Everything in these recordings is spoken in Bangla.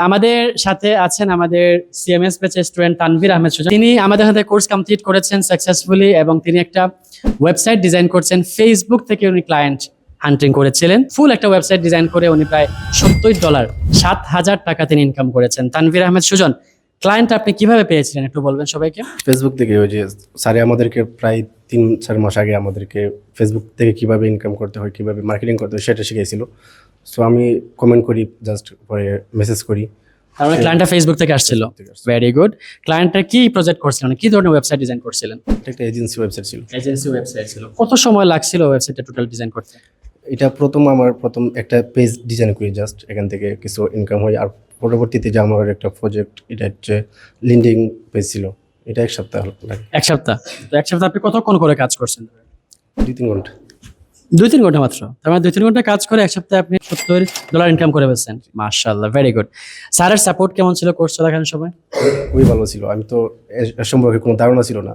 আমাদের সাথে আছেন আমাদের সিএমএস ব্যাচের স্টুডেন্ট তানভীর আহমেদ সুজন। তিনি আমাদের সাথে কোর্স কমপ্লিট করেছেন সাকসেসফুলি এবং তিনি একটা ওয়েবসাইট ডিজাইন করছেন। ফেসবুক থেকে উনি ক্লায়েন্ট হান্টিং করেছিলেন। ফুল একটা ওয়েবসাইট ডিজাইন করে উনি প্রায় $70 7,000 টাকা তিনি ইনকাম করেছেন। তানভীর আহমেদ সুজন, ক্লায়েন্ট আপনি কিভাবে পেয়েছিলেন একটু বলবেন সবাইকে? ফেসবুক থেকে। ওই যে স্যারে আমাদেরকে প্রায় 3-4 মাস আগে আমাদেরকে ফেসবুক থেকে কিভাবে ইনকাম করতে হয়, কিভাবে মার্কেটিং করতে হয় সেটা শিখিয়েছিল। সো আমি কমেন্ট করি, জাস্ট পরে মেসেজ করি। তার মানে ক্লায়েন্টটা ফেসবুক থেকে আসছিল। Very good. ক্লায়েন্টটা কি প্রজেক্ট করছিলেন, কি ধরনের ওয়েবসাইট ডিজাইন করছিলেন? এটা একটা এজেন্সি ওয়েবসাইট ছিল। এজেন্সি ওয়েবসাইট ছিল। কত সময় লাগছিল ওয়েবসাইটটা টোটাল ডিজাইন করতে? এটা প্রথম একটা পেজ ডিজাইন করি, জাস্ট এখান থেকে কিছু ইনকাম হয়। আর পরবর্তীতে যে আমার একটা প্রজেক্ট, এটা হচ্ছে লিন্ডিং পেজ ছিল, এটা 1 সপ্তাহ লাগে। 1 সপ্তাহ? তো 1 সপ্তাহ আপনি কতক্ষণ করে কাজ করছেন? 2-3 ঘন্টা। 2-3 ঘন্টা মাত্র? তার মানে 2-3 ঘন্টা কাজ করে 1 সপ্তাহে আপনি $70 ইনকাম করে ফেলছেন। মাশাআল্লাহ, ভেরি গুড। স্যারের সাপোর্ট কেমন ছিল কোর্স চলাকালীন সময়? খুবই ভালো ছিল। আমি তো এর সম্পর্কে কোনো ধারণা ছিল না।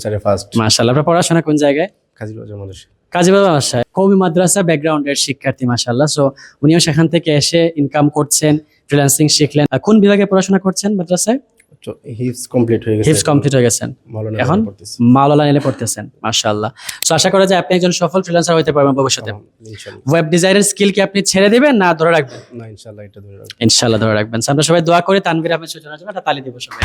স্যারের ফার্স্ট। মাশাআল্লাহ। আপনার পড়াশোনা কোন জায়গায়? কাজীবাজার মাদ্রাসা। কাজীবাজার মাদ্রাসায়, কওমি মাদ্রাসা ব্যাকগ্রাউন্ডের শিক্ষার্থী। মাশাআল্লাহ। সো উনিও সেখান থেকে এসে ইনকাম করছেন, ফ্রিল্যান্সিং শিখলেন। কোন বিভাগে পড়াশোনা করছেন মাদ্রাসায়? হিফজ কমপ্লিট হয়ে গেছে। হিফজ কমপ্লিট হয়ে গেছেন, এখন মাওলানা নিলে পড়তেছেন। মাশাআল্লাহ। সো আশা করা যায় আপনি একজন সফল ফ্রিল্যান্সার হতে পারবেন ভবিষ্যতে। ইনশাআল্লাহ। ওয়েব ডিজাইনের স্কিল কি আপনি ছেড়ে দিবেন না ধরে রাখবেন? না, ইনশাআল্লাহ এটা ধরে রাখবো। ইনশাআল্লাহ ধরে রাখবেন। আমরা সবাই দোয়া করি তানভীর আহমেদ সুজনের জন্য। একটা তালি দিব সবাই।